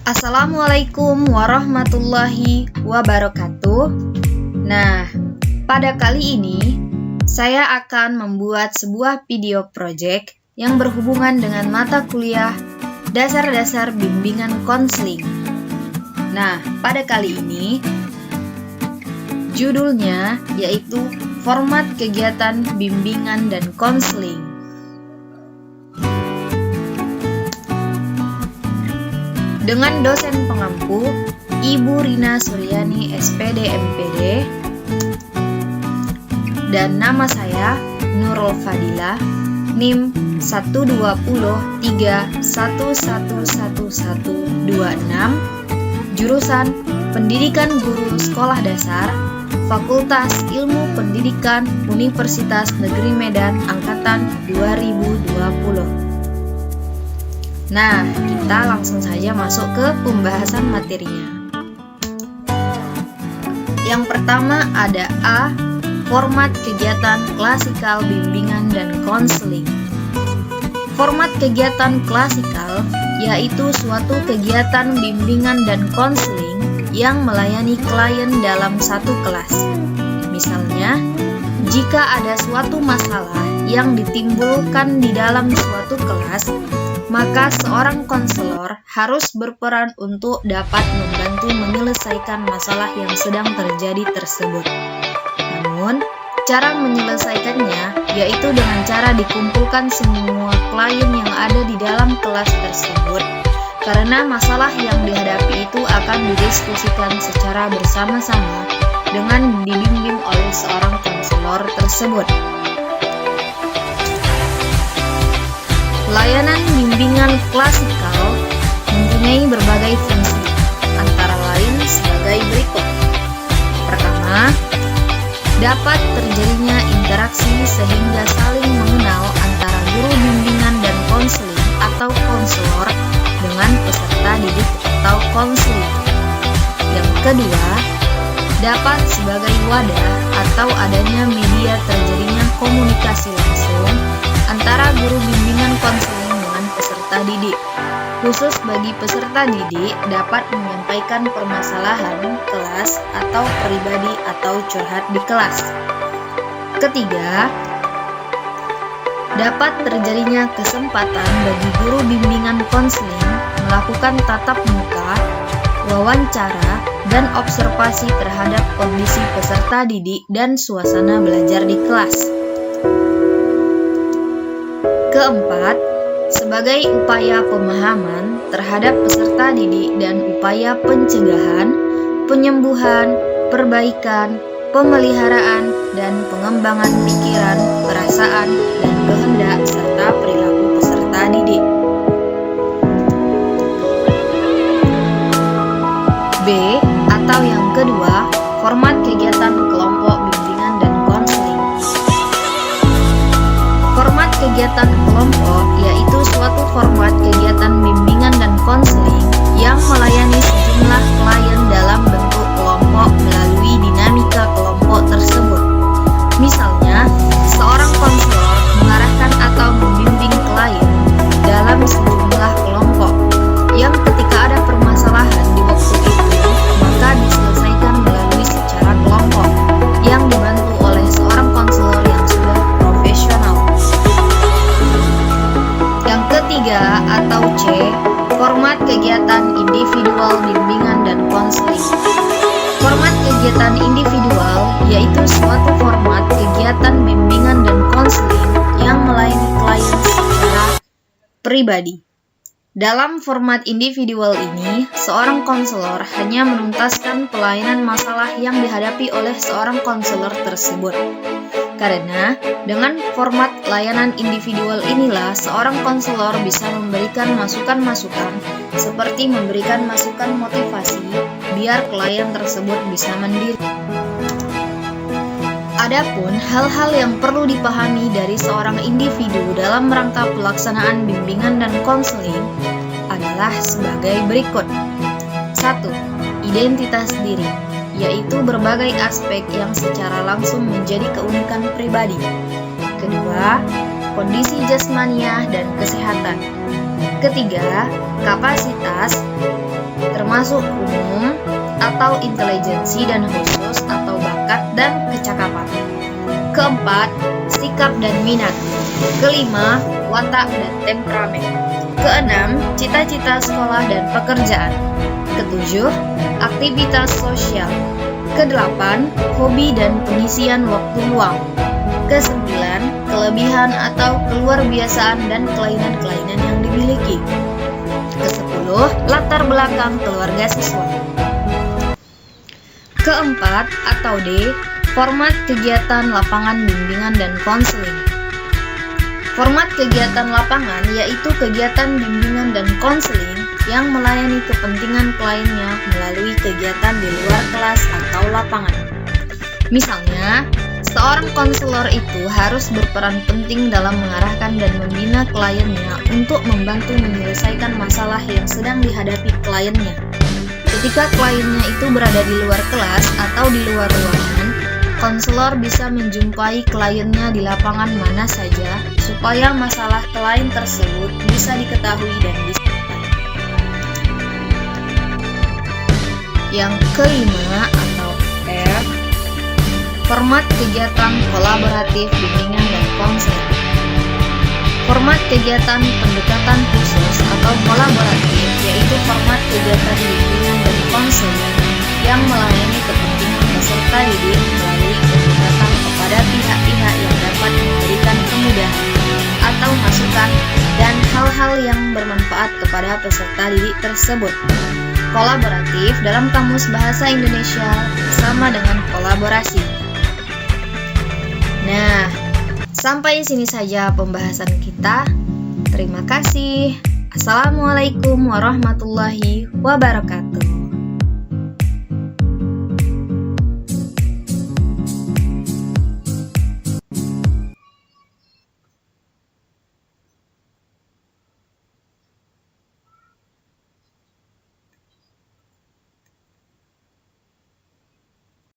Assalamualaikum warahmatullahi wabarakatuh. Nah, pada kali ini saya akan membuat sebuah video project yang berhubungan dengan mata kuliah Dasar-Dasar Bimbingan Konseling. Nah, pada kali ini judulnya yaitu Format Kegiatan Bimbingan dan Konseling. Dengan dosen pengampu Ibu Rina Suryani SPD MPD, dan nama saya Nurul Fadilah, NIM 12031111126, jurusan Pendidikan Guru Sekolah Dasar, Fakultas Ilmu Pendidikan Universitas Negeri Medan Angkatan 2020. Nah, kita langsung saja masuk ke pembahasan materinya. Yang pertama ada A. Format kegiatan klasikal bimbingan dan konseling. Format kegiatan klasikal yaitu suatu kegiatan bimbingan dan konseling yang melayani klien dalam satu kelas. Misalnya, jika ada suatu masalah yang ditimbulkan di dalam suatu kelas, maka seorang konselor harus berperan untuk dapat membantu menyelesaikan masalah yang sedang terjadi tersebut. Namun, cara menyelesaikannya yaitu dengan cara dikumpulkan semua klien yang ada di dalam kelas tersebut, karena masalah yang dihadapi itu akan didiskusikan secara bersama-sama dengan dibimbing oleh seorang konselor tersebut. Layanan bimbingan klasikal mempunyai berbagai fungsi, antara lain sebagai berikut. Pertama, dapat terjadinya interaksi sehingga saling mengenal antara guru bimbingan dan konseling atau konselor dengan peserta didik atau konseling. Yang kedua, dapat sebagai wadah atau adanya media terjadinya komunikasi langsung antara guru bimbingan konseling dengan peserta didik. Khusus bagi peserta didik dapat menyampaikan permasalahan kelas atau pribadi atau curhat di kelas. Ketiga, dapat terjadinya kesempatan bagi guru bimbingan konseling melakukan tatap muka, wawancara, dan observasi terhadap kondisi peserta didik dan suasana belajar di kelas. Keempat, sebagai upaya pemahaman terhadap peserta didik dan upaya pencegahan, penyembuhan, perbaikan, pemeliharaan, dan pengembangan pikiran, perasaan, dan kehendak serta perilaku peserta didik. B. Atau yang kedua, format kegiatan kelompok bimbingan dan konseling. Format kegiatan kelompok yaitu suatu format kegiatan bimbingan dan konseling yang melayani sejumlah klien dalam bentuk kelompok melalui dinamika kelompok tersebut. Misalnya, seorang konselor mengarahkan atau membimbing klien dalam sejumlah kelompok yang ketika ada permasalahan di waktu itu, maka diselesaikan melalui secara kelompok yang dibantu oleh seorang konselor yang sudah profesional. Yang ketiga atau C, format kegiatan individual bimbingan dan konseling. Format kegiatan individual yaitu suatu format kegiatan bimbingan dan konseling yang melayani klien secara pribadi. Dalam format individual ini, seorang konselor hanya menuntaskan pelayanan masalah yang dihadapi oleh seorang konselor tersebut. Karena dengan format layanan individual inilah seorang konselor bisa memberikan masukan-masukan seperti memberikan masukan motivasi biar klien tersebut bisa mandiri. Adapun hal-hal yang perlu dipahami dari seorang individu dalam rangka pelaksanaan bimbingan dan konseling adalah sebagai berikut. 1. Identitas diri, yaitu berbagai aspek yang secara langsung menjadi keunikan pribadi. Kedua, kondisi jasmaniah dan kesehatan. Ketiga, kapasitas. termasuk umum atau intelijensi dan khusus atau bakat dan kecakapan. Keempat, sikap dan minat. Kelima, watak dan temperamen. Keenam, cita-cita sekolah dan pekerjaan. Ketujuh, aktivitas sosial. Kedelapan, hobi dan pengisian waktu luang. Kesembilan, kelebihan atau keluarbiasaan dan kelainan-kelainan yang dimiliki. Kesepuluh, latar belakang keluarga siswa. Keempat atau D, format kegiatan lapangan bimbingan dan konseling. Format kegiatan lapangan yaitu kegiatan bimbingan dan konseling yang melayani kepentingan kliennya melalui kegiatan di luar kelas atau lapangan. Misalnya, seorang konselor itu harus berperan penting dalam mengarahkan dan membina kliennya untuk membantu menyelesaikan masalah yang sedang dihadapi kliennya. Ketika kliennya itu berada di luar kelas atau di luar ruangan, konselor bisa menjumpai kliennya di lapangan mana saja supaya masalah klien tersebut bisa diketahui dan diselesaikan. Yang kelima atau R, format kegiatan kolaboratif bimbingan dan konseling. Format kegiatan pendekatan khusus atau kolaboratif yaitu format kegiatan bimbingan dan konseling yang melayani kepentingan peserta didik melalui pendekatan kepada pihak-pihak yang dapat memberikan kemudahan atau masukan dan hal-hal yang bermanfaat kepada peserta didik tersebut. Kolaboratif dalam Kamus Bahasa Indonesia sama dengan kolaborasi. Nah, sampai sini saja pembahasan kita. Terima kasih. Assalamualaikum warahmatullahi wabarakatuh.